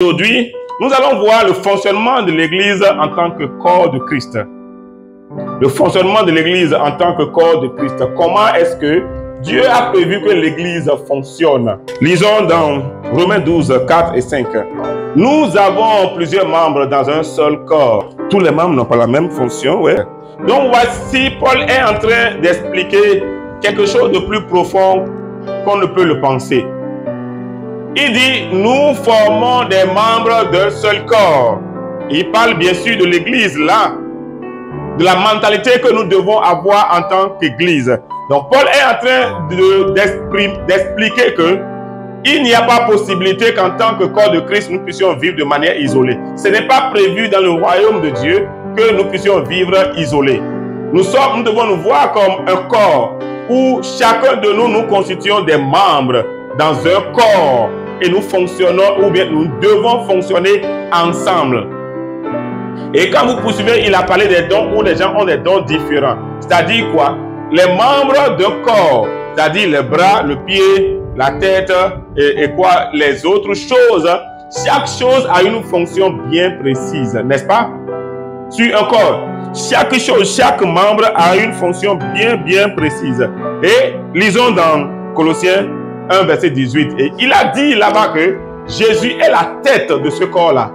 Aujourd'hui, nous allons voir le fonctionnement de l'Église en tant que corps de Christ. Le fonctionnement de l'Église en tant que corps de Christ. Comment est-ce que Dieu a prévu que l'Église fonctionne? Lisons dans Romains 12, 4 et 5. Nous avons plusieurs membres dans un seul corps. Tous les membres n'ont pas la même fonction, ouais. Donc voici, Paul est en train d'expliquer quelque chose de plus profond qu'on ne peut le penser. Il dit, nous formons des membres d'un seul corps. Il parle bien sûr de l'Église là, de la mentalité que nous devons avoir en tant qu'Église. Donc Paul est en train d'expliquer que il n'y a pas possibilité qu'en tant que corps de Christ, nous puissions vivre de manière isolée. Ce n'est pas prévu dans le royaume de Dieu que nous puissions vivre isolés. Nous devons nous voir comme un corps où chacun de nous, nous constituons des membres dans un corps et nous fonctionnons, ou bien nous devons fonctionner ensemble. Et quand vous poursuivez, il a parlé des dons où les gens ont des dons différents. C'est-à-dire quoi? Les membres d'un corps, c'est-à-dire les bras, le pied, la tête et quoi, les autres choses, chaque chose a une fonction bien précise, n'est-ce pas? Sur un corps, chaque chose, chaque membre a une fonction bien précise. Et lisons dans Colossiens 1, verset 18. Et il a dit là-bas que Jésus est la tête de ce corps-là.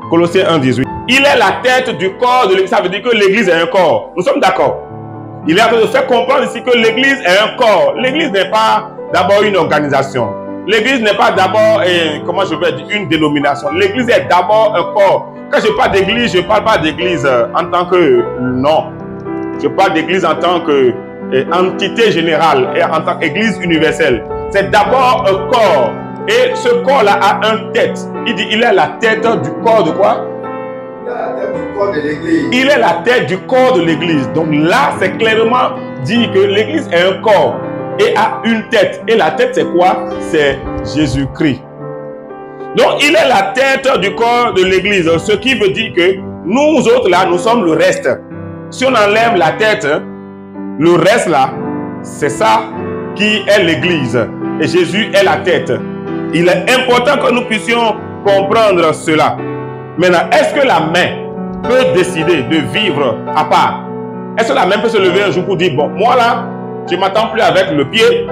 Colossiens 1, 18. Il est la tête du corps de l'Église. Ça veut dire que l'Église est un corps. Nous sommes d'accord. Il est en train de faire comprendre ici que l'Église est un corps. L'Église n'est pas d'abord une organisation. L'Église n'est pas d'abord, comment je vais dire, une dénomination. L'Église est d'abord un corps. Quand je parle d'Église, je ne parle pas d'Église en tant que nom. Je parle d'Église en tant que entité générale et en tant qu'Église universelle. C'est d'abord un corps. Et ce corps-là a une tête. Il dit, il est la tête du corps de quoi? Il est la tête du corps de l'Église. Il est la tête du corps de l'Église. Donc là, c'est clairement dit que l'Église est un corps et a une tête. Et la tête, c'est quoi? C'est Jésus-Christ. Donc, il est la tête du corps de l'Église. Ce qui veut dire que nous autres, là, nous sommes le reste. Si on enlève la tête, le reste, là, c'est ça qui est l'Église. Et Jésus est la tête. Il est important que nous puissions comprendre cela. Maintenant, est-ce que la main peut décider de vivre à part? Est-ce que la main peut se lever un jour pour dire, bon, moi là, je ne m'attends plus avec le pied,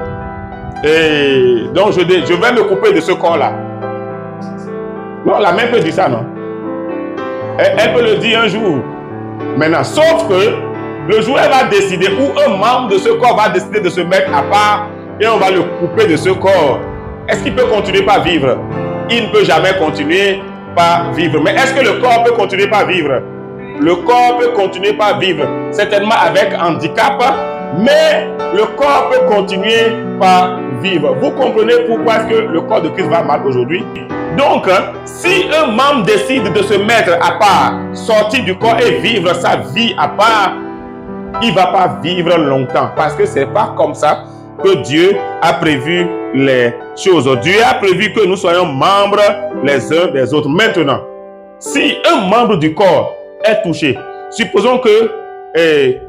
et donc je vais me couper de ce corps-là? Non, la main peut dire ça, non? Elle peut le dire un jour. Maintenant, sauf que le jour où elle va décider, ou un membre de ce corps va décider de se mettre à part, et on va le couper de ce corps, est-ce qu'il peut continuer par vivre? Il ne peut jamais continuer par vivre. Mais est-ce que le corps peut continuer par vivre? Le corps peut continuer par vivre, certainement avec handicap, mais le corps peut continuer par vivre. Vous comprenez pourquoi est-ce que le corps de Christ va mal aujourd'hui? Donc, si un membre décide de se mettre à part, sortir du corps et vivre sa vie à part, il ne va pas vivre longtemps, parce que ce n'est pas comme ça que Dieu a prévu les choses. Dieu a prévu que nous soyons membres les uns des autres. Maintenant, si un membre du corps est touché, supposons que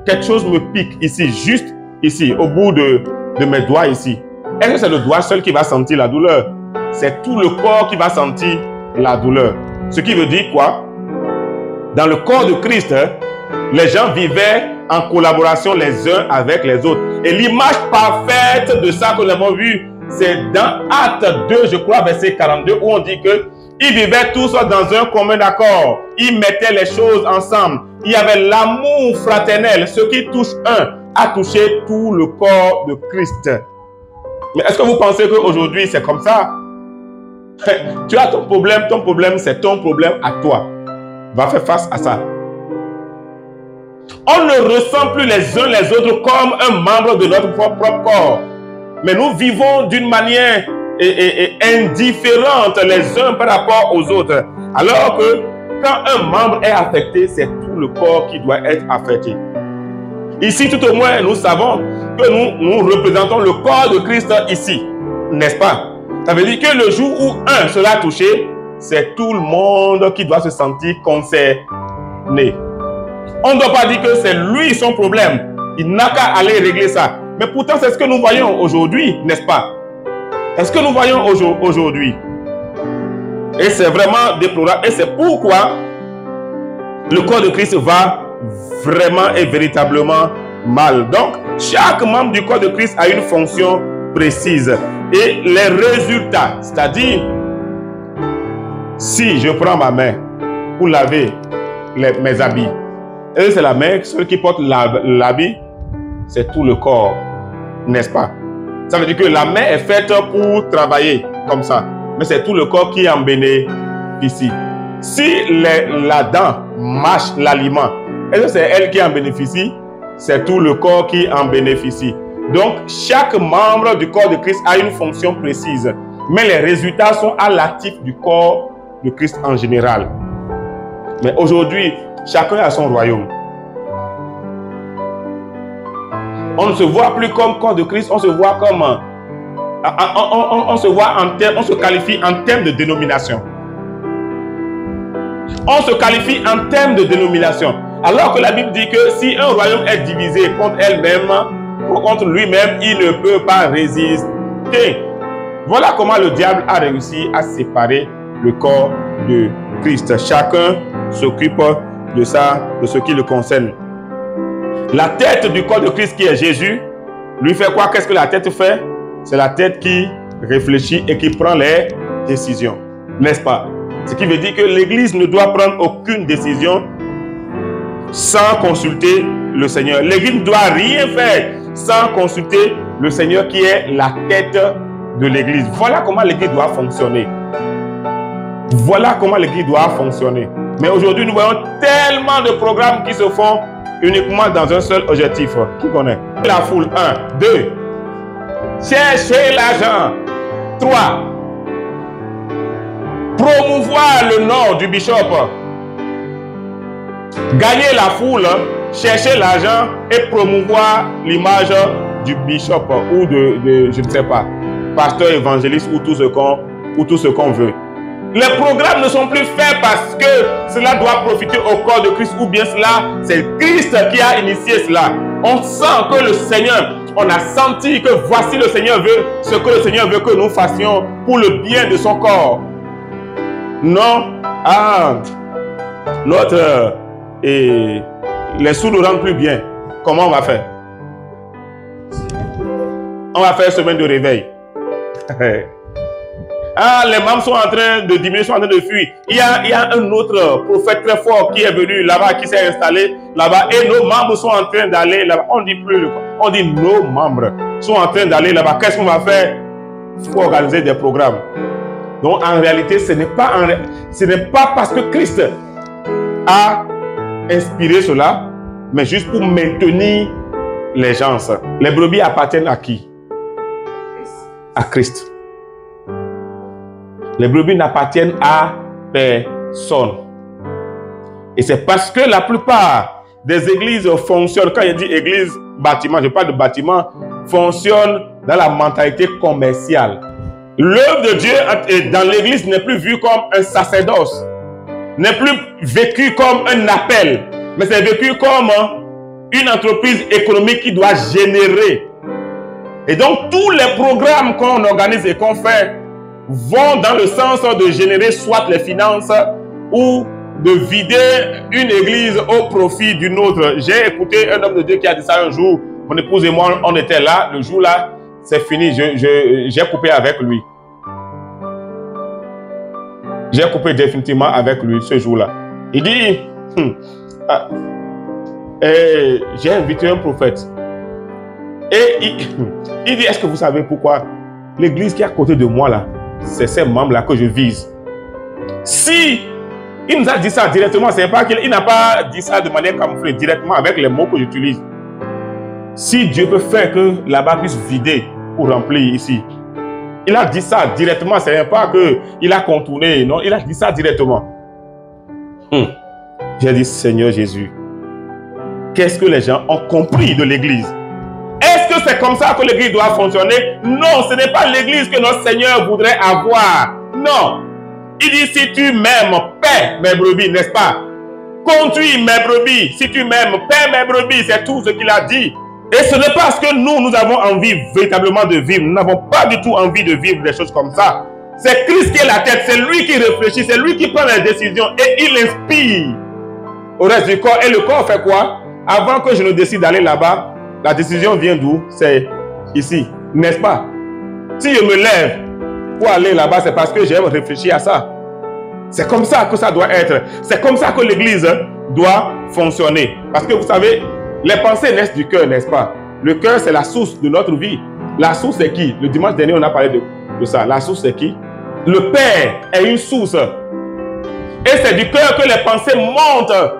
quelque chose me pique ici, juste ici, au bout de mes doigts ici. Est-ce que c'est le doigt seul qui va sentir la douleur? C'est tout le corps qui va sentir la douleur. Ce qui veut dire quoi? Dans le corps de Christ, les gens vivaient en collaboration les uns avec les autres. Et l'image parfaite de ça que nous avons vu, c'est dans Actes 2, je crois, verset 42, où on dit que ils vivaient tous dans un commun accord. Ils mettaient les choses ensemble. Il y avait l'amour fraternel. Ce qui touche un a touché tout le corps de Christ. Mais est-ce que vous pensez qu'aujourd'hui c'est comme ça? Tu as ton problème c'est ton problème à toi. Va faire face à ça. On ne ressent plus les uns les autres comme un membre de notre propre corps. Mais nous vivons d'une manière indifférente les uns par rapport aux autres. Alors que quand un membre est affecté, c'est tout le corps qui doit être affecté. Ici, tout au moins, nous savons que nous représentons le corps de Christ ici. N'est-ce pas? Ça veut dire que le jour où un sera touché, c'est tout le monde qui doit se sentir concerné. On ne doit pas dire que c'est lui son problème. Il n'a qu'à aller régler ça. Mais pourtant, c'est ce que nous voyons aujourd'hui, n'est-ce pas? Est-ce que nous voyons aujourd'hui? Et c'est vraiment déplorable. Et c'est pourquoi le corps de Christ va vraiment et véritablement mal. Donc, chaque membre du corps de Christ a une fonction précise. Et les résultats, c'est-à-dire, si je prends ma main pour laver mes habits, et c'est la main, celui qui porte l'habit, c'est tout le corps, n'est-ce pas? Ça veut dire que la main est faite pour travailler comme ça, mais c'est tout le corps qui en bénéficie. Si la dent mâche l'aliment, est-ce que c'est elle qui en bénéficie? C'est tout le corps qui en bénéficie. Donc, chaque membre du corps de Christ a une fonction précise, mais les résultats sont à l'actif du corps de Christ en général. Mais aujourd'hui, chacun a son royaume. On ne se voit plus comme corps de Christ, on se voit comme... on se qualifie en termes de dénomination. On se qualifie en termes de dénomination. Alors que la Bible dit que si un royaume est divisé contre elle-même, contre lui-même, il ne peut pas résister. Voilà comment le diable a réussi à séparer le corps de Christ. Chacun s'occupe de ça, de ce qui le concerne. La tête du corps de Christ qui est Jésus, lui fait quoi? Qu'est-ce que la tête fait? C'est la tête qui réfléchit et qui prend les décisions. N'est-ce pas? Ce qui veut dire que l'Église ne doit prendre aucune décision sans consulter le Seigneur. L'Église ne doit rien faire sans consulter le Seigneur qui est la tête de l'Église. Voilà comment l'Église doit fonctionner. Voilà comment l'Église doit fonctionner. Mais aujourd'hui, nous voyons tellement de programmes qui se font uniquement dans un seul objectif. Qui connaît? La foule. 1, 2. Chercher l'argent. 3. Promouvoir le nom du bishop. Gagner la foule, chercher l'argent et promouvoir l'image du bishop ou de je ne sais pas, pasteur, évangéliste ou tout ce qu'on veut. Les programmes ne sont plus faits parce que cela doit profiter au corps de Christ ou bien cela, c'est Christ qui a initié cela. On sent que le Seigneur, on a senti que voici le Seigneur veut, ce que le Seigneur veut que nous fassions pour le bien de son corps. Non, et les sous nous rendent plus bien. Comment on va faire? On va faire semaine de réveil. Les membres sont en train de diminuer, sont en train de fuir. Il y a un autre prophète très fort qui est venu là-bas, qui s'est installé là-bas. Et nos membres sont en train d'aller là-bas. On dit plus, on dit nos membres sont en train d'aller là-bas. Qu'est-ce qu'on va faire? Il faut organiser des programmes. Donc en réalité, ce n'est pas parce que Christ a inspiré cela, mais juste pour maintenir les gens. Les brebis appartiennent à qui? À Christ. Les brebis n'appartiennent à personne. Et c'est parce que la plupart des églises fonctionnent, quand je dis église, bâtiment, je parle de bâtiment, fonctionnent dans la mentalité commerciale. L'œuvre de Dieu dans l'église n'est plus vue comme un sacerdoce, n'est plus vécue comme un appel, mais c'est vécu comme une entreprise économique qui doit générer. Et donc tous les programmes qu'on organise et qu'on fait vont dans le sens de générer soit les finances ou de vider une église au profit d'une autre. J'ai écouté un homme de Dieu qui a dit ça un jour. Mon épouse et moi, on était là. Le jour là, c'est fini. J'ai coupé avec lui. J'ai coupé définitivement avec lui ce jour-là. Il dit, j'ai invité un prophète. Et il dit, est-ce que vous savez pourquoi l'église qui est à côté de moi là, c'est ces membres-là que je vise. Si il nous a dit ça directement, c'est pas qu'il n'a pas dit ça de manière camouflée, directement avec les mots que j'utilise. Si Dieu peut faire que là-bas puisse vider pour remplir ici, il a dit ça directement, c'est pas qu'il a contourné, non, il a dit ça directement. J'ai dit, Seigneur Jésus, qu'est-ce que les gens ont compris de l'église? Est-ce que c'est comme ça que l'église doit fonctionner? Non, ce n'est pas l'église que notre Seigneur voudrait avoir. Non. Il dit, si tu m'aimes, paie mes brebis, n'est-ce pas? Conduis mes brebis. Si tu m'aimes, paie mes brebis. C'est tout ce qu'il a dit. Et ce n'est pas ce que nous avons envie véritablement de vivre. Nous n'avons pas du tout envie de vivre des choses comme ça. C'est Christ qui est la tête, c'est lui qui réfléchit, c'est lui qui prend les décisions et il inspire au reste du corps. Et le corps fait quoi? Avant que je ne décide d'aller là-bas, la décision vient d'où? C'est ici, n'est-ce pas? Si je me lève pour aller là-bas, c'est parce que j'aime réfléchir à ça. C'est comme ça que ça doit être. C'est comme ça que l'Église doit fonctionner. Parce que vous savez, les pensées naissent du cœur, n'est-ce pas? Le cœur, c'est la source de notre vie. La source, c'est qui? Le dimanche dernier, on a parlé de ça. La source, c'est qui? Le Père est une source. Et c'est du cœur que les pensées montent.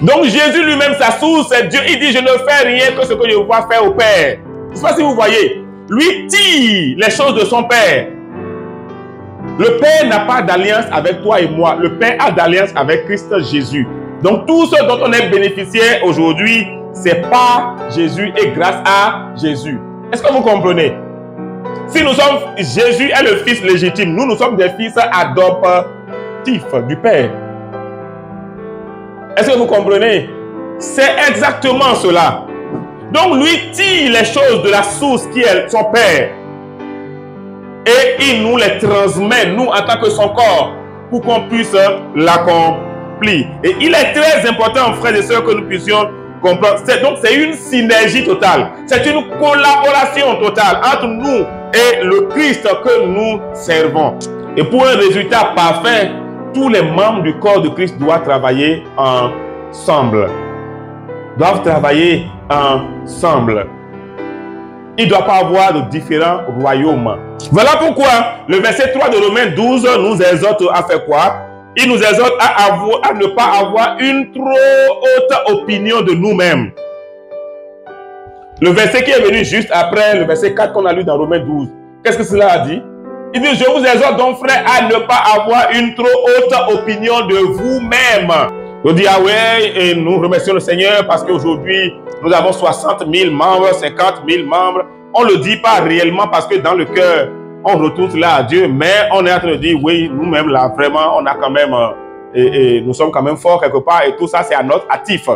Donc Jésus lui-même, sa source, c'est Dieu. Il dit, je ne fais rien que ce que je vois faire au Père. Je ne sais pas si vous voyez. Lui tire les choses de son Père. Le Père n'a pas d'alliance avec toi et moi. Le Père a d'alliance avec Christ Jésus. Donc tout ce dont on est bénéficiaire aujourd'hui, c'est par Jésus et grâce à Jésus. Est-ce que vous comprenez? Si nous sommes, Jésus est le fils légitime. Nous sommes des fils adoptifs du Père. Est-ce que vous comprenez? C'est exactement cela. Donc lui tire les choses de la source qui est son Père. Et il nous les transmet, nous, en tant que son corps, pour qu'on puisse l'accomplir. Et il est très important, frères et sœurs, que nous puissions comprendre. Donc, c'est une synergie totale. C'est une collaboration totale entre nous et le Christ que nous servons. Et pour un résultat parfait, tous les membres du corps de Christ doivent travailler ensemble. Doivent travailler ensemble. Il ne doit pas avoir de différents royaumes. Voilà pourquoi le verset 3 de Romains 12 nous exhorte à faire quoi? Il nous exhorte à ne pas avoir une trop haute opinion de nous-mêmes. Le verset qui est venu juste après le verset 4 qu'on a lu dans Romains 12. Qu'est-ce que cela a dit? Il dit, je vous exhorte donc, frère, à ne pas avoir une trop haute opinion de vous-même. On dit, ah ouais, et nous remercions le Seigneur parce qu'aujourd'hui, nous avons 60 000 membres, 50 000 membres. On ne le dit pas réellement parce que dans le cœur, on retourne là à Dieu, mais on est en train de dire, oui, nous-mêmes là, vraiment, on a quand même, nous sommes quand même forts quelque part et tout ça, c'est à notre actif.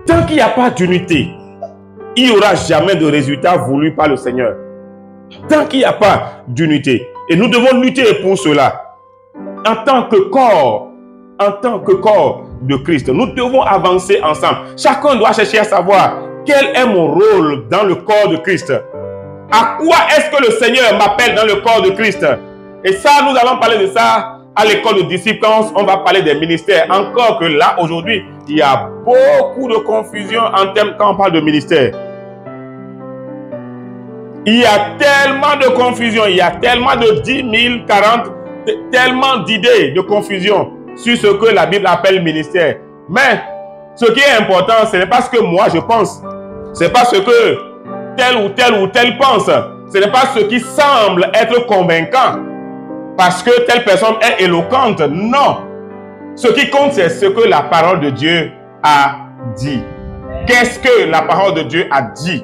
Tant qu'il n'y a pas d'unité, il n'y aura jamais de résultat voulu par le Seigneur. Tant qu'il n'y a pas d'unité. Et nous devons lutter pour cela. En tant que corps de Christ, nous devons avancer ensemble. Chacun doit chercher à savoir quel est mon rôle dans le corps de Christ. À quoi est-ce que le Seigneur m'appelle dans le corps de Christ? Et ça, nous allons parler de ça à l'école de disciples quand on va parler des ministères. Encore que là, aujourd'hui, il y a beaucoup de confusion en termes quand on parle de ministère. Il y a tellement de confusion, il y a tellement de 10 000, 40, tellement d'idées de confusion sur ce que la Bible appelle ministère. Mais ce qui est important, ce n'est pas ce que moi je pense. Ce n'est pas ce que tel ou tel pense. Ce n'est pas ce qui semble être convaincant. Parce que telle personne est éloquente. Non. Ce qui compte, c'est ce que la parole de Dieu a dit. Qu'est-ce que la parole de Dieu a dit?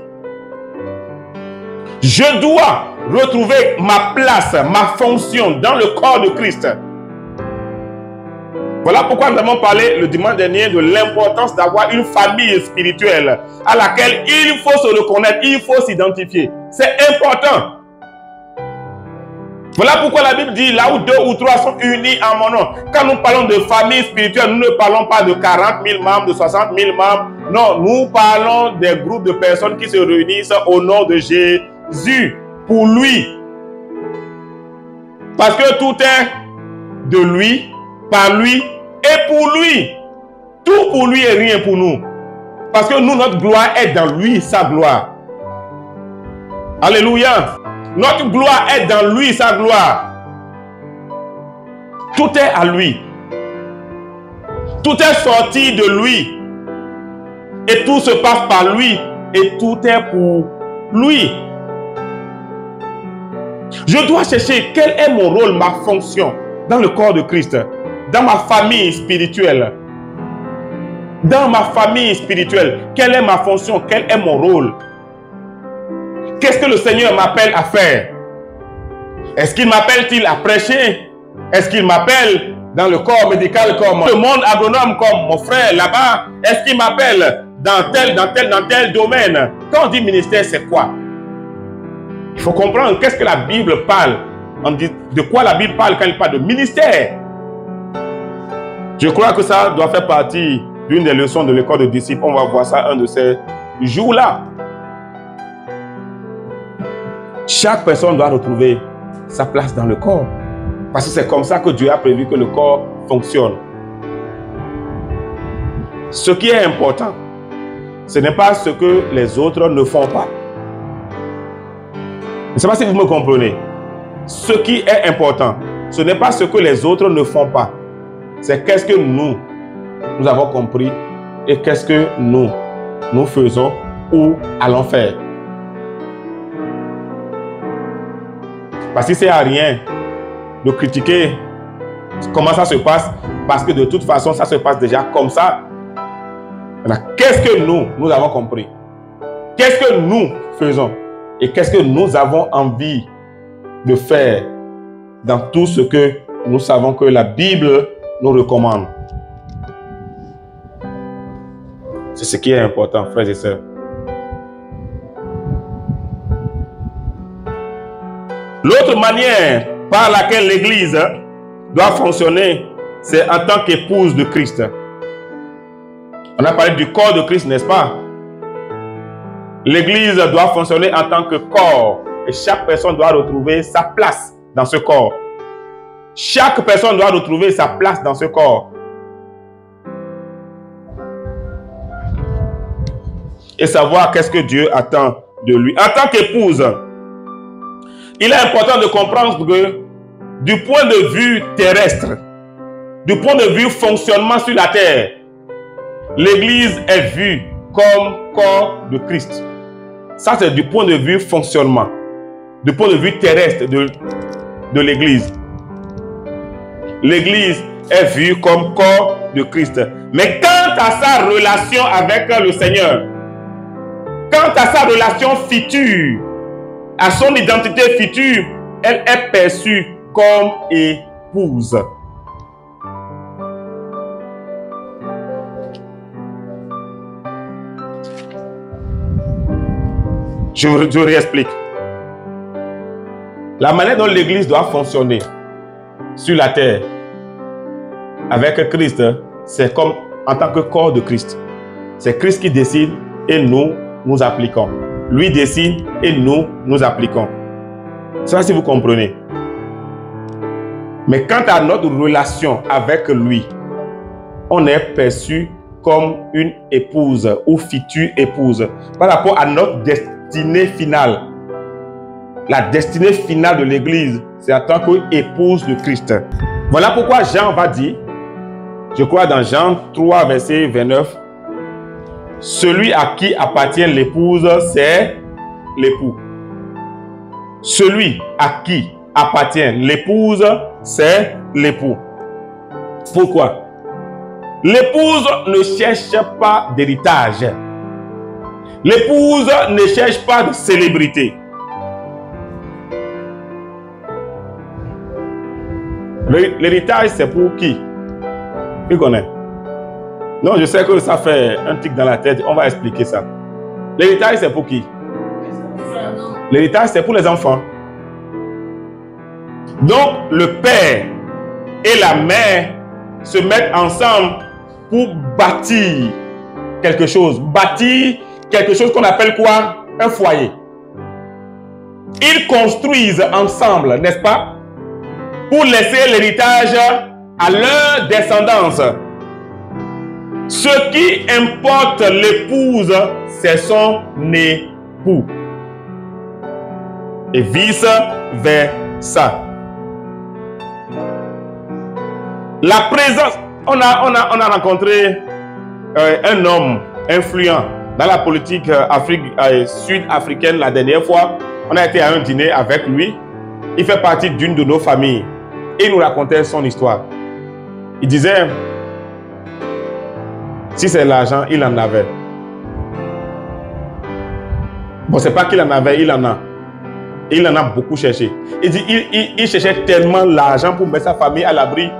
Je dois retrouver ma place, ma fonction dans le corps de Christ. Voilà pourquoi nous avons parlé le dimanche dernier de l'importance d'avoir une famille spirituelle à laquelle il faut se reconnaître, il faut s'identifier. C'est important. Voilà pourquoi la Bible dit, là où 2 ou 3 sont unis en mon nom. Quand nous parlons de famille spirituelle, nous ne parlons pas de 40 000 membres, de 60 000 membres. Non, nous parlons des groupes de personnes qui se réunissent au nom de Jésus, pour lui. Parce que tout est de lui, par lui et pour lui. Tout pour lui et rien pour nous. Parce que nous, notre gloire est dans lui, sa gloire. Alléluia. Notre gloire est dans lui, sa gloire. Tout est à lui. Tout est sorti de lui. Et tout se passe par lui. Et tout est pour lui. Je dois chercher quel est mon rôle, ma fonction dans le corps de Christ. Dans ma famille spirituelle. Dans ma famille spirituelle. Quelle est ma fonction? Quel est mon rôle? Qu'est-ce que le Seigneur m'appelle à faire? Est-ce qu'il m'appelle-t-il à prêcher? Est-ce qu'il m'appelle dans le corps médical comme le monde agronome, comme mon frère là-bas? Est-ce qu'il m'appelle dans tel domaine? Quand on dit ministère, c'est quoi? Il faut comprendre qu'est-ce que la Bible parle de quoi la Bible parle quand il parle de ministère. Je crois que ça doit faire partie d'une des leçons de l'école de disciples. On va voir ça un de ces jours-là. Chaque personne doit retrouver sa place dans le corps. Parce que c'est comme ça que Dieu a prévu que le corps fonctionne. Ce qui est important, ce n'est pas ce que les autres ne font pas. Je ne sais pas si vous me comprenez. Ce qui est important, ce n'est pas ce que les autres ne font pas. C'est qu'est-ce que nous avons compris et qu'est-ce que nous faisons ou allons faire. Parce que c'est à rien de critiquer comment ça se passe, parce que de toute façon, ça se passe déjà comme ça. Qu'est-ce que nous avons compris? Qu'est-ce que nous faisons? Et qu'est-ce que nous avons envie de faire dans tout ce que nous savons que la Bible nous recommande? C'est ce qui est important, frères et sœurs. L'autre manière par laquelle l'Église doit fonctionner, c'est en tant qu'épouse de Christ. On a parlé du corps de Christ, n'est-ce pas? L'Église doit fonctionner en tant que corps et chaque personne doit retrouver sa place dans ce corps. Chaque personne doit retrouver sa place dans ce corps. Et savoir qu'est-ce que Dieu attend de lui. En tant qu'épouse, il est important de comprendre que du point de vue terrestre, du point de vue fonctionnement sur la terre, l'Église est vue comme corps de Christ. Ça, c'est du point de vue fonctionnement, du point de vue terrestre de l'Église. L'Église est vue comme corps de Christ. Mais quant à sa relation avec le Seigneur, quant à sa relation future, à son identité future, elle est perçue comme épouse. Je réexplique. La manière dont l'Église doit fonctionner sur la terre avec Christ, c'est comme en tant que corps de Christ. C'est Christ qui décide et nous appliquons. Lui décide et nous appliquons. Ça, si vous comprenez. Mais quant à notre relation avec lui, on est perçu comme une épouse ou future épouse par rapport à notre destinée finale. La destinée finale de l'Église, c'est en tant qu'épouse de Christ. Voilà pourquoi Jean va dire, je crois dans Jean 3, verset 29, celui à qui appartient l'épouse, c'est l'époux. Celui à qui appartient l'épouse, c'est l'époux. Pourquoi? L'épouse ne cherche pas d'héritage. L'épouse ne cherche pas de célébrité. L'héritage, c'est pour qui? Qui connaît? Non, je sais que ça fait un tic dans la tête. On va expliquer ça. L'héritage, c'est pour qui? L'héritage, c'est pour les enfants. Donc, le père et la mère se mettent ensemble pour bâtir quelque chose. Bâtir quelque chose qu'on appelle quoi? Un foyer. Ils construisent ensemble, n'est-ce pas? Pour laisser l'héritage à leur descendance. Ce qui importe l'épouse, c'est son époux. Et vice versa. La présence, on a rencontré un homme influent dans la politique sud-africaine la dernière fois. On a été à un dîner avec lui. Il fait partie d'une de nos familles. Et il nous racontait son histoire. Il disait, si c'est l'argent, il en avait. Bon, c'est pas qu'il en avait, il en a. Et il en a beaucoup cherché. Il dit, il cherchait tellement l'argent pour mettre sa famille à l'abri.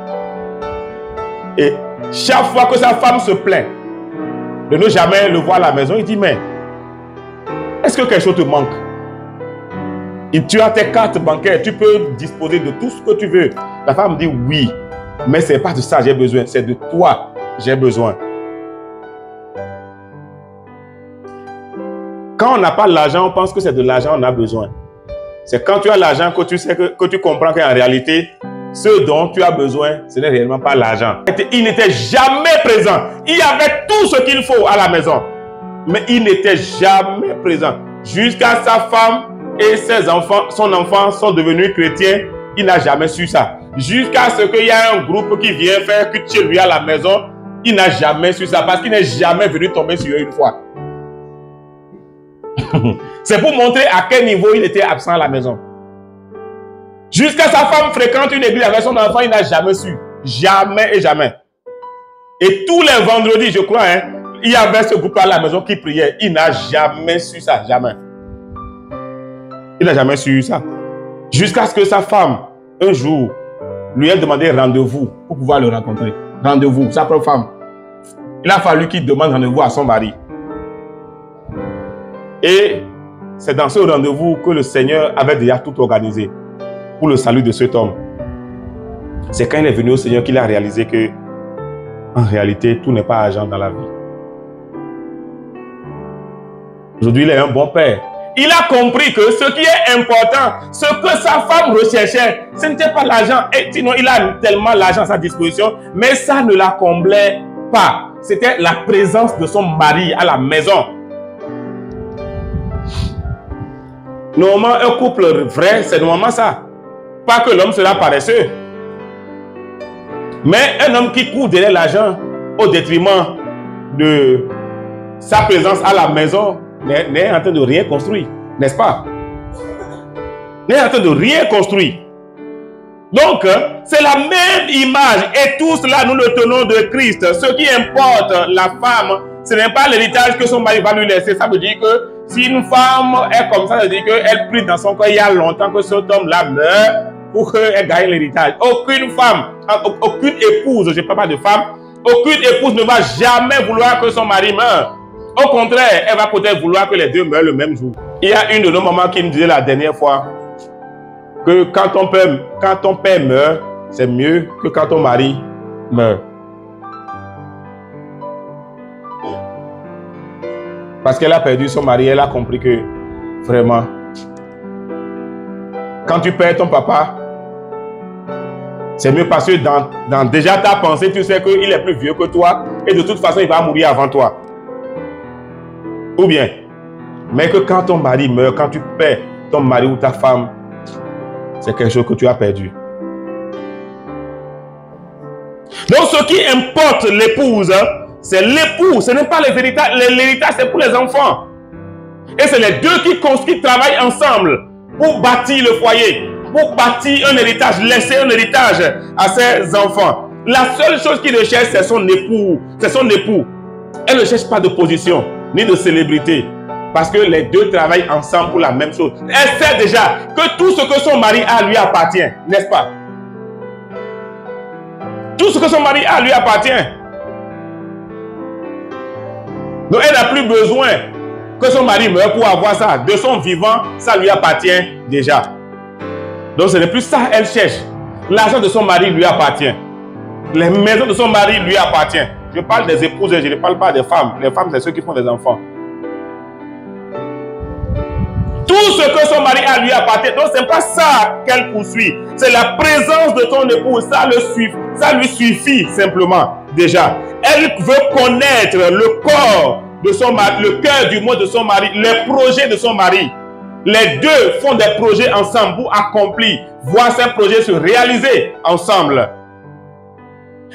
Et chaque fois que sa femme se plaint de ne jamais le voir à la maison, il dit, mais est-ce que quelque chose te manque? Et tu as tes cartes bancaires, tu peux disposer de tout ce que tu veux. La femme dit oui, mais ce n'est pas de ça que j'ai besoin, c'est de toi que j'ai besoin. Quand on n'a pas l'argent, on pense que c'est de l'argent qu'on a besoin. C'est quand tu as l'argent que tu sais que tu comprends qu'en réalité, ce dont tu as besoin, ce n'est réellement pas l'argent. Il n'était jamais présent. Il y avait tout ce qu'il faut à la maison. Mais il n'était jamais présent. Jusqu'à sa femme et ses enfants, son enfant sont devenus chrétiens, il n'a jamais su ça. Jusqu'à ce qu'il y ait un groupe qui vient faire culte chez lui à la maison, il n'a jamais su ça parce qu'il n'est jamais venu tomber sur eux une fois. C'est pour montrer à quel niveau il était absent à la maison. Jusqu'à sa femme fréquente une église avec son enfant, il n'a jamais su. Jamais et jamais. Et tous les vendredis, je crois, il y avait ce groupe à la maison qui priait. Il n'a jamais su ça, jamais. Il n'a jamais su ça. Jusqu'à ce que sa femme, un jour, lui ait demandé rendez-vous pour pouvoir le rencontrer. Rendez-vous, sa propre femme. Il a fallu qu'il demande rendez-vous à son mari. Et c'est dans ce rendez-vous que le Seigneur avait déjà tout organisé pour le salut de cet homme. C'est quand il est venu au Seigneur qu'il a réalisé que, en réalité, tout n'est pas argent dans la vie. Aujourd'hui, il est un bon père. Il a compris que ce qui est important, ce que sa femme recherchait, ce n'était pas l'argent. Et sinon, il a tellement l'argent à sa disposition, mais ça ne la comblait pas. C'était la présence de son mari à la maison. Normalement, un couple vrai, c'est normalement ça. Pas que l'homme sera paresseux. Mais un homme qui court derrière l'argent au détriment de sa présence à la maison n'est en train de rien construire, n'est-ce pas? N'est en train de rien construire. Donc, c'est la même image et tout cela, nous le tenons de Christ. Ce qui importe la femme, ce n'est pas l'héritage que son mari va lui laisser. Ça veut dire que si une femme est comme ça veut dire qu'elle prie dans son cœur il y a longtemps que cet homme-là meurt pour qu'elle gagne l'héritage. Aucune femme, aucune épouse, je ne parle pas de femme, aucune épouse ne va jamais vouloir que son mari meure. Au contraire, elle va peut-être vouloir que les deux meurent le même jour. Il y a une de nos mamans qui me disait la dernière fois que quand ton père meurt, c'est mieux que quand ton mari meurt. Parce qu'elle a perdu son mari, elle a compris que vraiment, quand tu perds ton papa, c'est mieux parce que dans déjà ta pensée, tu sais qu'il est plus vieux que toi et de toute façon, il va mourir avant toi. Ou bien, mais que quand ton mari meurt, quand tu perds ton mari ou ta femme, c'est quelque chose que tu as perdu. Donc, ce qui importe l'épouse, c'est l'époux, ce n'est pas les héritages. L'héritage, c'est pour les enfants. Et c'est les deux qui travaillent ensemble pour bâtir le foyer, pour bâtir un héritage, laisser un héritage à ses enfants. La seule chose qu'il recherche, c'est son époux. C'est son époux. Elle ne cherche pas de position, ni de célébrité. Parce que les deux travaillent ensemble pour la même chose. Elle sait déjà que tout ce que son mari a lui appartient, n'est-ce pas? Tout ce que son mari a lui appartient. Donc elle n'a plus besoin que son mari meure pour avoir ça. De son vivant, ça lui appartient déjà. Donc ce n'est plus ça elle cherche. L'argent de son mari lui appartient. Les maisons de son mari lui appartiennent. Je parle des épouses, je ne parle pas des femmes. Les femmes, c'est ceux qui font des enfants. Tout ce que son mari a lui appartient. Donc ce n'est pas ça qu'elle poursuit. C'est la présence de ton époux. Ça lui suffit simplement déjà. Elle veut connaître le corps de son mari, le cœur du monde de son mari, les projets de son mari. Les deux font des projets ensemble pour accomplir, voir ces projets se réaliser ensemble.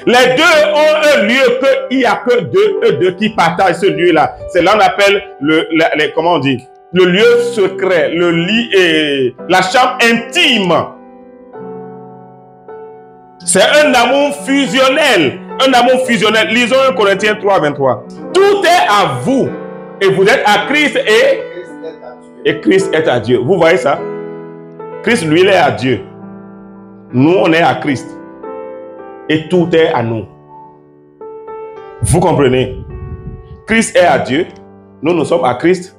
Les deux ont un lieu qu'il n'y a que deux qui partagent ce lieu-là. C'est là qu'on appelle comment on dit, le lieu secret, le lit et la chambre intime. C'est un amour fusionnel. Un amour fusionnel. Lisons 1 Corinthiens 3, 23. Tout est à vous. Et vous êtes à Christ et Christ est à Dieu. Vous voyez ça? Christ, lui, il est à Dieu. Nous, on est à Christ. Et tout est à nous. Vous comprenez? Christ est à Dieu. Nous, nous sommes à Christ.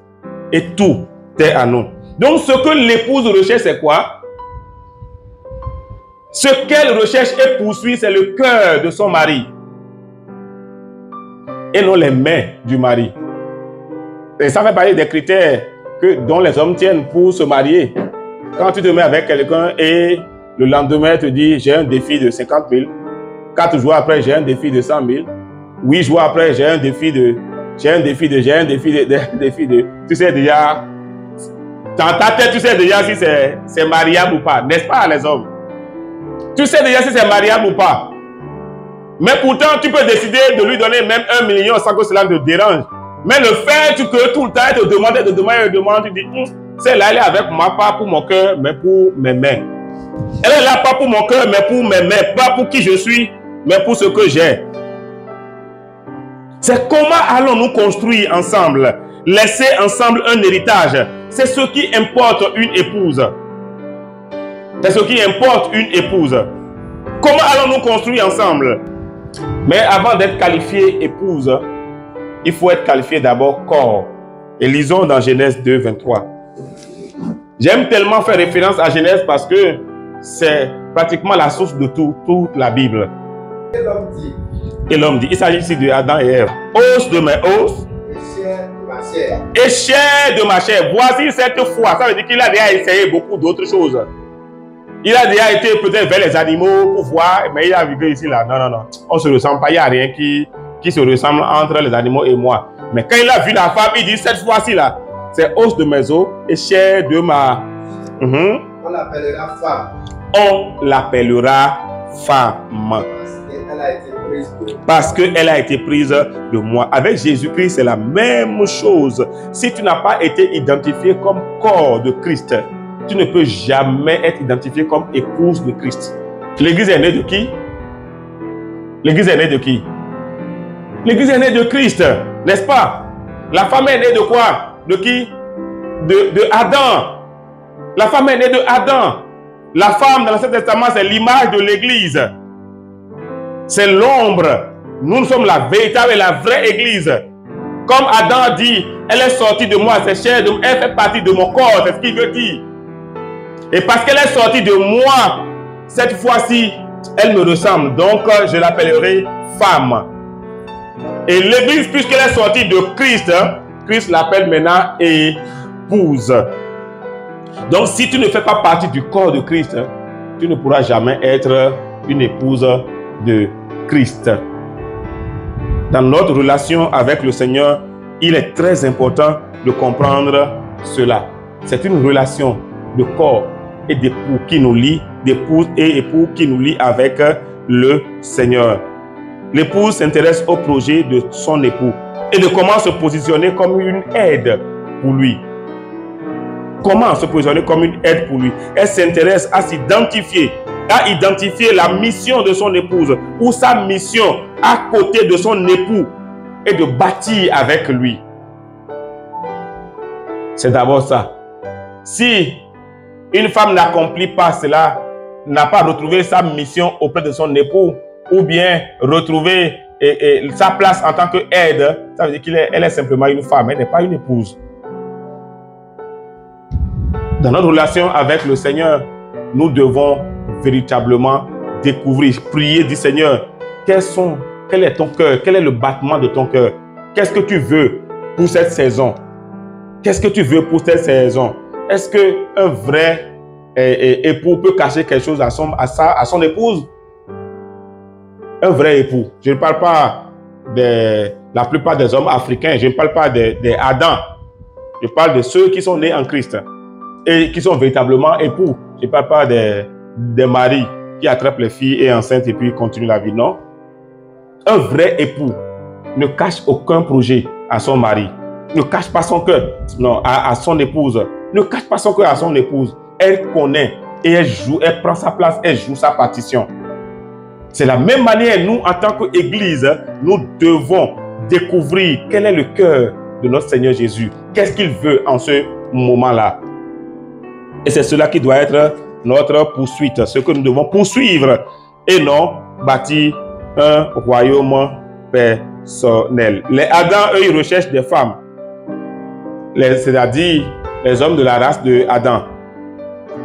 Et tout est à nous. Donc, ce que l'épouse recherche, c'est quoi? Ce qu'elle recherche et poursuit, c'est le cœur de son mari. Et non les mains du mari. Et ça fait partie des critères dont les hommes tiennent pour se marier. Quand tu te mets avec quelqu'un et le lendemain te dit j'ai un défi de 50 000, 4 jours après j'ai un défi de 100 000, 8 jours après j'ai un défi de, tu sais déjà, dans ta tête tu sais déjà si c'est mariable ou pas, n'est-ce pas les hommes? Tu sais déjà si c'est mariable ou pas. Mais pourtant tu peux décider de lui donner même 1 million sans que cela te dérange. Mais le fait que tout le temps elle te demande, tu dis celle-là elle est avec moi pas pour mon cœur mais pour mes mains. Elle est là pas pour mon cœur mais pour mes mains, pas pour qui je suis mais pour ce que j'ai. C'est comment allons-nous construire ensemble, laisser ensemble un héritage. C'est ce qui importe une épouse. C'est ce qui importe une épouse. Comment allons-nous construire ensemble? Mais avant d'être qualifié épouse, il faut être qualifié d'abord corps. Et lisons dans Genèse 2, 23. J'aime tellement faire référence à Genèse parce que c'est pratiquement la source de toute la Bible. Et l'homme dit. Et l'homme dit, il s'agit ici de Adam et Ève. Os de mes os. Et chair de ma chair. Et chair de ma chair. Voici cette fois. Ça veut dire qu'il a déjà essayé beaucoup d'autres choses. Il a déjà été peut-être vers les animaux pour voir, mais il a vu que ici là, non, on se ressemble pas, il n'y a rien qui se ressemble entre les animaux et moi. Mais quand il a vu la femme, il dit cette fois-ci là, c'est os de mes os et chair de ma... On l'appellera femme. On l'appellera femme. Parce qu'elle a été prise de moi. Avec Jésus-Christ, c'est la même chose. Si tu n'as pas été identifié comme corps de Christ, tu ne peux jamais être identifié comme épouse de Christ. L'église est née de qui? L'église est née de qui? L'église est née de Christ, n'est-ce pas? La femme est née de quoi? De qui? De Adam. La femme est née de Adam. La femme dans l'Ancien Testament, c'est l'image de l'église. C'est l'ombre. Nous sommes la véritable et la vraie église. Comme Adam dit, elle est sortie de moi, c'est chair, elle fait partie de mon corps, c'est ce qu'il veut dire. Et parce qu'elle est sortie de moi, cette fois-ci, elle me ressemble. Donc, je l'appellerai femme. Et l'église, puisqu'elle est sortie de Christ, Christ l'appelle maintenant épouse. Donc, si tu ne fais pas partie du corps de Christ, tu ne pourras jamais être une épouse de Christ. Dans notre relation avec le Seigneur, il est très important de comprendre cela. C'est une relation de corps et d'époux qui nous lie, d'épouse et époux qui nous lie avec le Seigneur. L'épouse s'intéresse au projet de son époux et de comment se positionner comme une aide pour lui. Comment se positionner comme une aide pour lui? Elle s'intéresse à s'identifier, à identifier la mission de son épouse ou sa mission à côté de son époux et de bâtir avec lui. C'est d'abord ça. Si une femme n'accomplit pas cela, n'a pas retrouvé sa mission auprès de son époux ou bien retrouver sa place en tant qu'aide, ça veut dire qu'elle est simplement une femme, elle n'est pas une épouse. Dans notre relation avec le Seigneur, nous devons véritablement découvrir, prier du Seigneur. Quel est ton cœur? Quel est le battement de ton cœur? Qu'est-ce que tu veux pour cette saison? Qu'est-ce que tu veux pour cette saison? Est-ce qu'un vrai époux peut cacher quelque chose à son épouse? Un vrai époux. Je ne parle pas de la plupart des hommes africains. Je ne parle pas des Adam. Je parle de ceux qui sont nés en Christ et qui sont véritablement époux. Je ne parle pas des maris qui attrapent les filles et enceintes et puis continuent la vie. Non. Un vrai époux ne cache aucun projet à son mari. Ne cache pas son cœur à son épouse. Ne cache pas son cœur à son épouse. Elle connaît et elle prend sa place, elle joue sa partition. C'est la même manière, nous, en tant qu'Église, nous devons découvrir quel est le cœur de notre Seigneur Jésus. Qu'est-ce qu'il veut en ce moment-là? Et c'est cela qui doit être notre poursuite, ce que nous devons poursuivre et non bâtir un royaume personnel. Les Adam, eux, ils recherchent des femmes. C'est-à-dire les hommes de la race de Adam.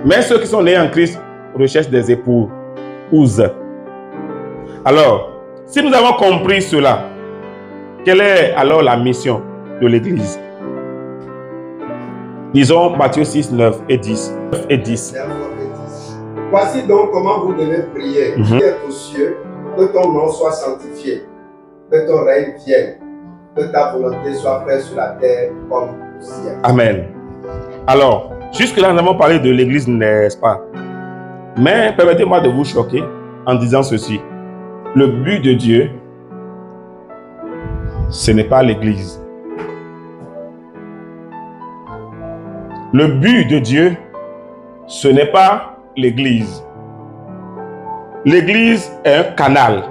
Mais ceux qui sont nés en Christ recherchent des épouses. Alors, si nous avons compris cela, quelle est alors la mission de l'Église? Disons Matthieu 6, 9 et 10. 9 et 10. Voici donc comment vous devez prier. Qui est aux cieux, que ton nom soit sanctifié, que ton règne vienne, que ta volonté soit faite sur la terre comme au ciel. Amen. Alors, jusque-là, nous avons parlé de l'Église, n'est-ce pas? Mais permettez-moi de vous choquer en disant ceci. Le but de Dieu, ce n'est pas l'Église. Le but de Dieu, ce n'est pas l'Église. L'Église est un canal.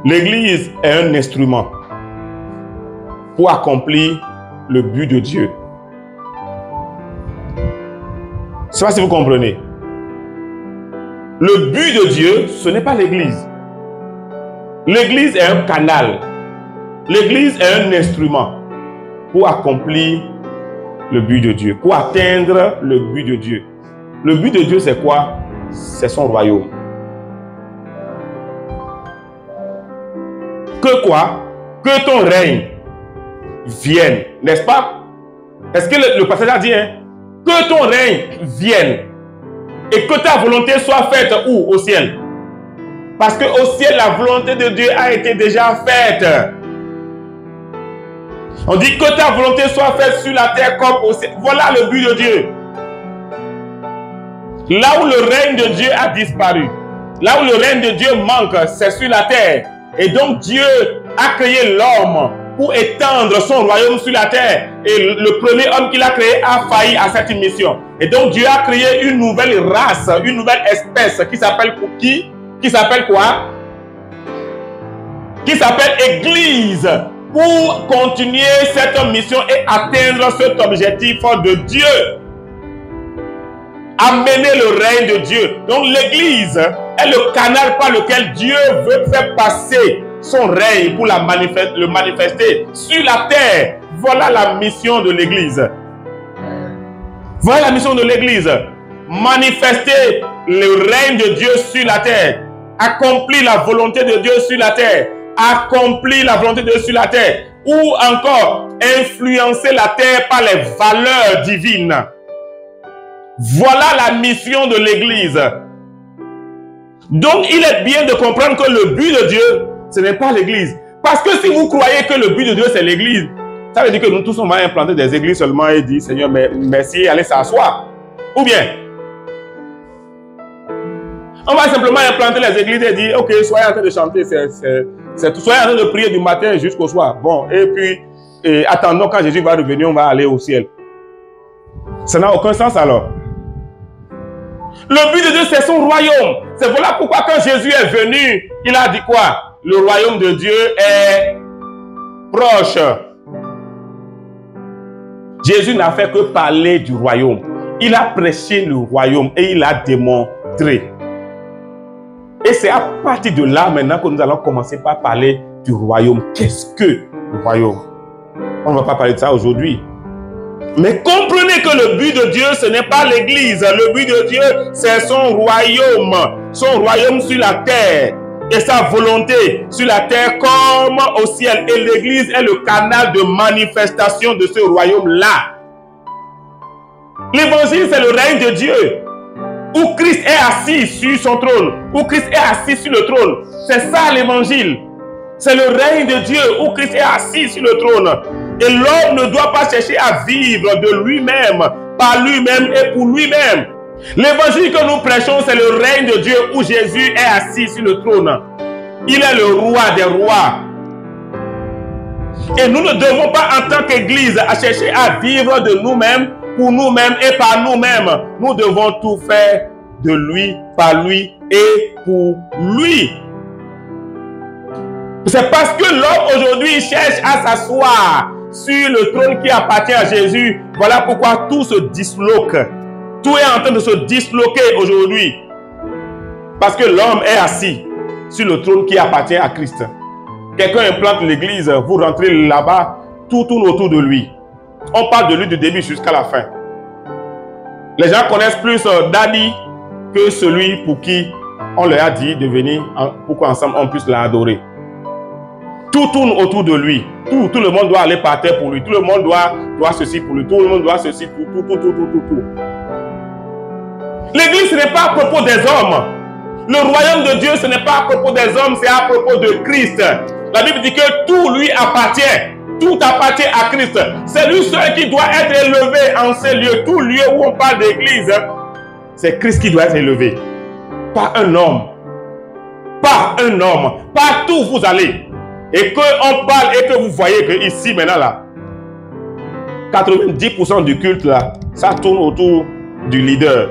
L'Église est un instrument pour accomplir le but de Dieu. Je ne sais pas si vous comprenez. Le but de Dieu, ce n'est pas l'Église. L'Église est un canal. L'Église est un instrument pour accomplir le but de Dieu, pour atteindre le but de Dieu. Le but de Dieu, c'est quoi? C'est son royaume. Que quoi? Que ton règne vienne, n'est-ce pas? Est-ce que le passage a dit, hein? Que ton règne vienne et que ta volonté soit faite où? Au ciel. Parce qu'au ciel, la volonté de Dieu a été déjà faite. On dit que ta volonté soit faite sur la terre comme au ciel. Voilà le but de Dieu. Là où le règne de Dieu a disparu, là où le règne de Dieu manque, c'est sur la terre. Et donc Dieu a créé l'homme pour étendre son royaume sur la terre. Et le premier homme qu'il a créé a failli à cette mission. Et donc Dieu a créé une nouvelle race, une nouvelle espèce qui s'appelle qui? Qui s'appelle quoi? Qui s'appelle Église. Pour continuer cette mission et atteindre cet objectif de Dieu. Amener le règne de Dieu. Donc l'Église est le canal par lequel Dieu veut faire passer son règne pour le manifester sur la terre. Voilà la mission de l'Église. Voilà la mission de l'Église. Manifester le règne de Dieu sur la terre. Accomplir la volonté de Dieu sur la terre. Accomplir la volonté de Dieu sur la terre. Ou encore influencer la terre par les valeurs divines. Voilà la mission de l'Église. Donc il est bien de comprendre que le but de Dieu, ce n'est pas l'Église. Parce que si vous croyez que le but de Dieu c'est l'Église, ça veut dire que nous tous on va implanter des églises seulement et dire Seigneur merci, allez s'asseoir. Ou bien on va simplement implanter les églises et dire ok, soyez en train de chanter, c'est tout, soyez en train de prier du matin jusqu'au soir. Bon, et puis attendons quand Jésus va revenir, on va aller au ciel. Ça n'a aucun sens alors. Le but de Dieu, c'est son royaume. C'est voilà pourquoi quand Jésus est venu, il a dit quoi? Le royaume de Dieu est proche. Jésus n'a fait que parler du royaume. Il a prêché le royaume et il a démontré. Et c'est à partir de là maintenant que nous allons commencer par parler du royaume. Qu'est-ce que le royaume? On ne va pas parler de ça aujourd'hui. Mais comprenez que le but de Dieu, ce n'est pas l'Église. Le but de Dieu, c'est son royaume. Son royaume sur la terre. Et sa volonté sur la terre comme au ciel. Et l'Église est le canal de manifestation de ce royaume-là. L'évangile, c'est le règne de Dieu. Où Christ est assis sur son trône. Où Christ est assis sur le trône. C'est ça l'évangile. C'est le règne de Dieu où Christ est assis sur le trône. Et l'homme ne doit pas chercher à vivre de lui-même, par lui-même et pour lui-même. L'évangile que nous prêchons, c'est le règne de Dieu où Jésus est assis sur le trône. Il est le roi des rois. Et nous ne devons pas, en tant qu'Église, à chercher à vivre de nous-mêmes, pour nous-mêmes et par nous-mêmes. Nous devons tout faire de lui, par lui et pour lui. C'est parce que l'homme aujourd'hui cherche à s'asseoir sur le trône qui appartient à Jésus. Voilà pourquoi tout se disloque. Tout est en train de se disloquer aujourd'hui. Parce que l'homme est assis sur le trône qui appartient à Christ. Quelqu'un implante l'église, vous rentrez là-bas, tout tourne autour de lui. On parle de lui du début jusqu'à la fin. Les gens connaissent plus Daddy que celui pour qui on leur a dit de venir pour qu'ensemble on puisse l'adorer. Tout tourne autour de lui. Tout le monde doit aller par terre pour lui. Tout le monde doit ceci pour lui. Tout le monde doit ceci pour tout. L'église, ce n'est pas à propos des hommes. Le royaume de Dieu, ce n'est pas à propos des hommes, c'est à propos de Christ. La Bible dit que tout lui appartient. Tout appartient à Christ. C'est lui seul qui doit être élevé en ces lieux. Tout lieu où on parle d'église, c'est Christ qui doit être élevé. Pas un homme. Pas un homme. Partout où vous allez. Et qu'on parle et que vous voyez que ici, maintenant, là, 90% du culte, là, ça tourne autour du leader.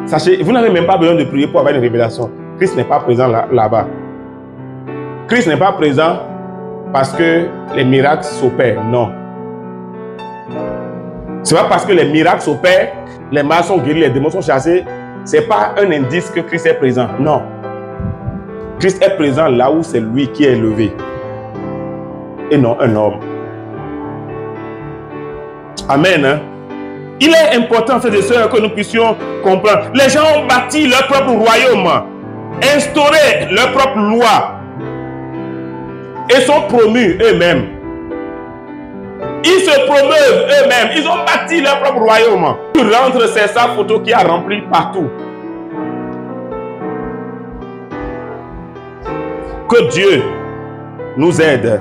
Sachez, vous n'avez même pas besoin de prier pour avoir une révélation. Christ n'est pas présent là-bas. Christ n'est pas présent parce que les miracles s'opèrent. Non. Ce n'est pas parce que les miracles s'opèrent, les malades sont guéris, les démons sont chassés. Ce n'est pas un indice que Christ est présent. Non. Christ est présent là où c'est lui qui est élevé. Et non un homme. Amen. Hein? Il est important, frères et sœurs, que nous puissions comprendre. Les gens ont bâti leur propre royaume, instauré leur propre loi et sont promus eux-mêmes. Ils se promeuvent eux-mêmes. Ils ont bâti leur propre royaume. Tu rentres, c'est sa photo qui a rempli partout. Que Dieu nous aide.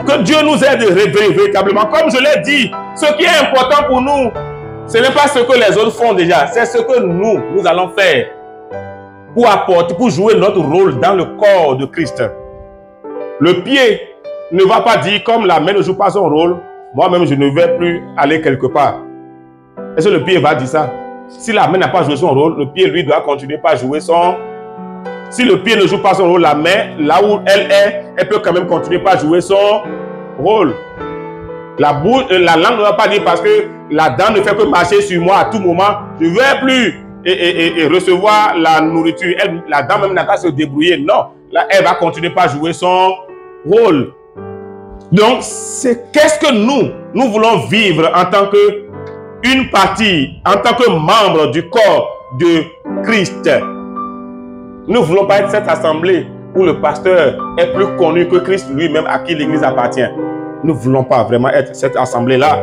Que Dieu nous aide véritablement. Comme je l'ai dit, ce qui est important pour nous, ce n'est pas ce que les autres font déjà, c'est ce que nous allons faire pour apporter, pour jouer notre rôle dans le corps de Christ. Le pied ne va pas dire, comme la main ne joue pas son rôle, moi-même je ne vais plus aller quelque part. Est-ce que le pied va dire ça? Si la main n'a pas joué son rôle, le pied, lui, doit continuer pas à jouer son... Si le pied ne joue pas son rôle, la main, là où elle est, elle peut quand même continuer pas à jouer son rôle. La langue ne va pas dire parce que la dent ne fait que marcher sur moi à tout moment, je ne vais plus et recevoir la nourriture. La dent même n'a qu'à se débrouiller. Non, là, elle va continuer pas à jouer son rôle. Donc, c'est qu'est-ce que nous voulons vivre en tant que une partie, en tant que membre du corps de Christ. Nous ne voulons pas être cette assemblée où le pasteur est plus connu que Christ lui-même à qui l'église appartient. Nous ne voulons pas vraiment être cette assemblée-là.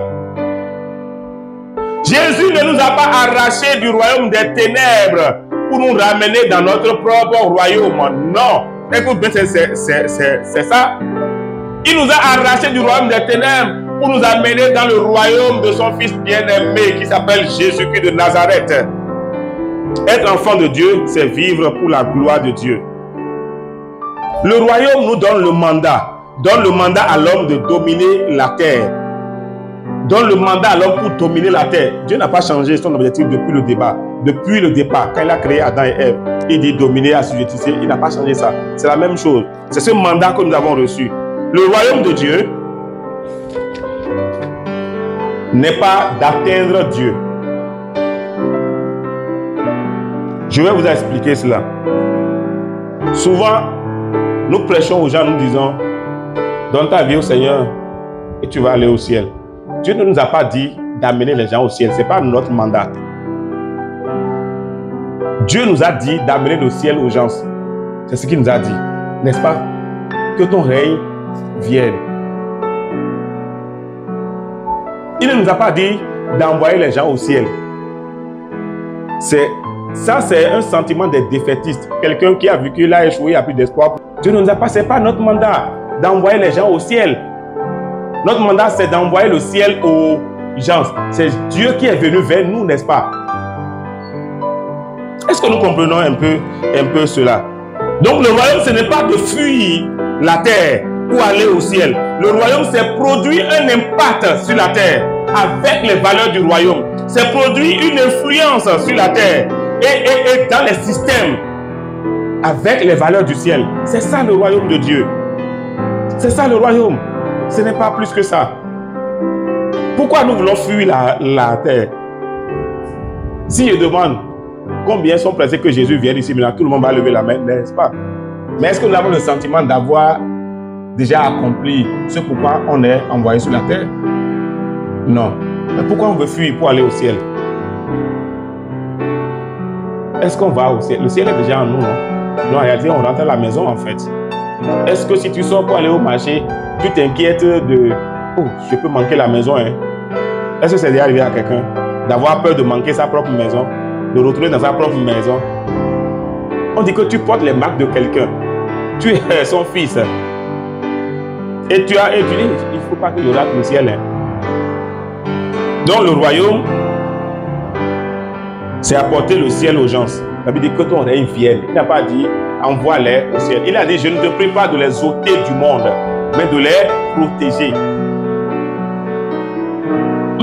Jésus ne nous a pas arrachés du royaume des ténèbres pour nous ramener dans notre propre royaume. Non. Écoute bien, c'est ça. Il nous a arrachés du royaume des ténèbres pour nous amener dans le royaume de son Fils bien-aimé qui s'appelle Jésus-Christ de Nazareth. Être enfant de Dieu, c'est vivre pour la gloire de Dieu. Le royaume nous donne le mandat. Donne le mandat à l'homme de dominer la terre. Donne le mandat à l'homme pour dominer la terre. Dieu n'a pas changé son objectif depuis le débat. Depuis le départ, quand il a créé Adam et Ève, il dit dominer, assujettir. Il n'a pas changé ça. C'est la même chose. C'est ce mandat que nous avons reçu. Le royaume de Dieu n'est pas d'atteindre Dieu. Je vais vous expliquer cela. Souvent, nous prêchons aux gens, nous disons, donne ta vie au Seigneur et tu vas aller au ciel. Dieu ne nous a pas dit d'amener les gens au ciel. Ce n'est pas notre mandat. Dieu nous a dit d'amener le ciel aux gens. C'est ce qu'il nous a dit. N'est-ce pas? Que ton règne vienne. Il ne nous a pas dit d'envoyer les gens au ciel. Ça, c'est un sentiment des défaitistes. Quelqu'un qui a vu qu'il a échoué, il n'a plus d'espoir. Dieu ne nous a pas, ce n'est pas notre mandat d'envoyer les gens au ciel. Notre mandat, c'est d'envoyer le ciel aux gens. C'est Dieu qui est venu vers nous, n'est-ce pas? Est-ce que nous comprenons un peu cela? Donc le royaume, ce n'est pas de fuir la terre pour aller au ciel. Le royaume, c'est produire un impact sur la terre avec les valeurs du royaume. C'est produire une influence sur la terre et dans les systèmes avec les valeurs du ciel. C'est ça le royaume de Dieu. C'est ça le royaume. Ce n'est pas plus que ça. Pourquoi nous voulons fuir la terre? Si je demande combien sont pressés que Jésus vienne ici, maintenant tout le monde va lever la main, n'est-ce pas? Mais est-ce que nous avons le sentiment d'avoir déjà accompli ce pourquoi on est envoyé sur la terre? Non. Mais pourquoi on veut fuir pour aller au ciel? Est-ce qu'on va au ciel? Le ciel est déjà en nous, non? Non, en réalité, on rentre à la maison, en fait. Est-ce que si tu sors pour aller au marché, tu t'inquiètes de « Oh, je peux manquer la maison, hein ». Est-ce que c'est déjà arrivé à quelqu'un d'avoir peur de manquer sa propre maison, de retrouver dans sa propre maison? On dit que tu portes les marques de quelqu'un. Tu es son fils. Et tu dis, il ne faut pas que je rate le ciel. Hein. Donc le royaume, c'est apporter le ciel aux gens. Ça veut dire que ton règne vienne. Il n'a pas dit, envoie-les au ciel. Il a dit, je ne te prie pas de les ôter du monde, mais de les protéger.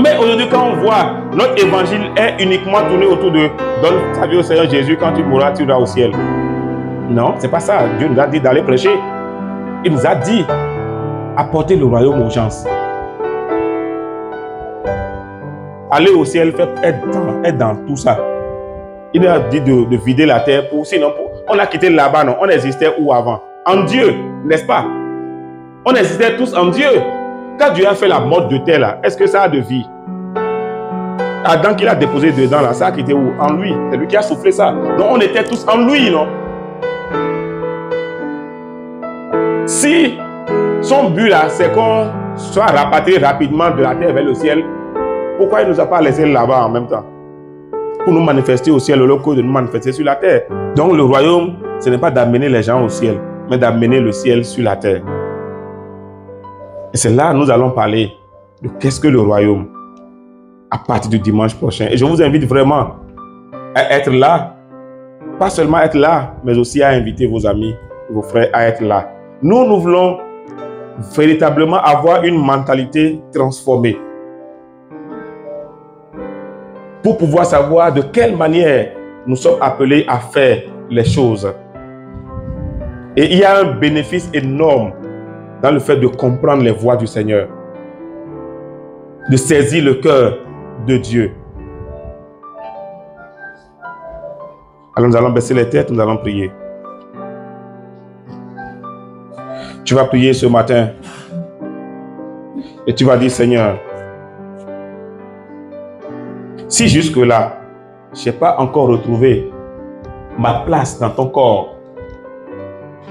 Mais aujourd'hui, quand on voit, notre évangile est uniquement tourné autour de donne ta vie au Seigneur Jésus, quand tu mourras, tu iras au ciel. Non, c'est pas ça. Dieu nous a dit d'aller prêcher. Il nous a dit apporter le royaume aux gens. Aller au ciel, être dans tout ça. Il nous a dit de vider la terre pour, sinon, on a quitté là-bas, non? On existait où avant? En Dieu, n'est-ce pas? On existait tous en Dieu. Quand Dieu a fait la mode de terre, là, est-ce que ça a de vie? Adam qu'il a déposé dedans, là, ça a quitté où? En lui. C'est lui qui a soufflé ça. Donc on était tous en lui, non? Si son but là, c'est qu'on soit rapatrié rapidement de la terre vers le ciel, pourquoi il ne nous a pas laissé là-bas en même temps? Pour nous manifester au ciel, au lieu de nous manifester sur la terre. Donc le royaume, ce n'est pas d'amener les gens au ciel, mais d'amener le ciel sur la terre. Et c'est là que nous allons parler de qu'est-ce que le royaume à partir du dimanche prochain. Et je vous invite vraiment à être là. Pas seulement être là, mais aussi à inviter vos amis, vos frères à être là. Nous voulons véritablement avoir une mentalité transformée. Pour pouvoir savoir de quelle manière nous sommes appelés à faire les choses. Et il y a un bénéfice énorme dans le fait de comprendre les voies du Seigneur. De saisir le cœur de Dieu. Alors nous allons baisser les têtes, nous allons prier. Tu vas prier ce matin et tu vas dire, Seigneur, si jusque-là, je n'ai pas encore retrouvé ma place dans ton corps,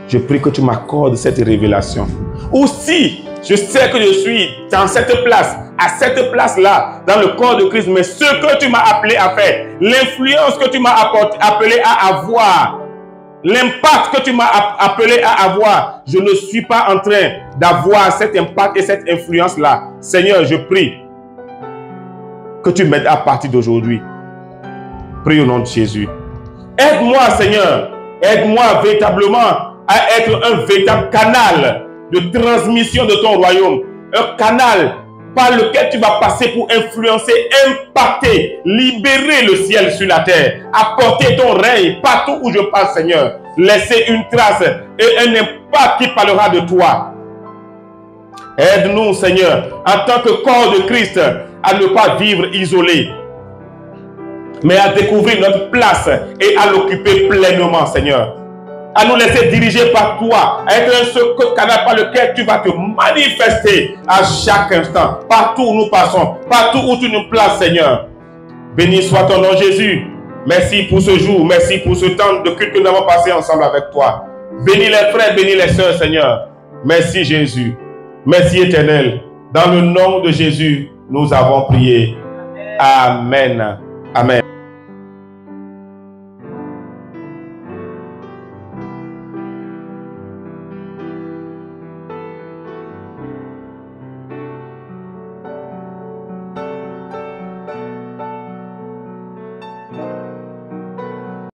je prie que tu m'accordes cette révélation. Ou si je sais que je suis dans cette place, à cette place-là, dans le corps de Christ, mais ce que tu m'as appelé à faire, l'influence que tu m'as appelé à avoir, l'impact que tu m'as appelé à avoir, je ne suis pas en train d'avoir cet impact et cette influence-là. Seigneur, je prie que tu m'aides à partir d'aujourd'hui. Prie au nom de Jésus. Aide-moi, Seigneur. Aide-moi véritablement à être un véritable canal de transmission de ton royaume. Un canal par lequel tu vas passer pour influencer, impacter, libérer le ciel sur la terre, apporter ton règne partout où je passe, Seigneur. Laisser une trace et un impact qui parlera de toi. Aide-nous, Seigneur, en tant que corps de Christ, à ne pas vivre isolé, mais à découvrir notre place et à l'occuper pleinement, Seigneur. À nous laisser diriger par toi, à être un seul canal par lequel tu vas te manifester à chaque instant, partout où nous passons, partout où tu nous places, Seigneur. Béni soit ton nom, Jésus. Merci pour ce jour, merci pour ce temps de culte que nous avons passé ensemble avec toi. Bénis les frères, bénis les sœurs, Seigneur. Merci, Jésus. Merci, Éternel. Dans le nom de Jésus, nous avons prié. Amen. Amen.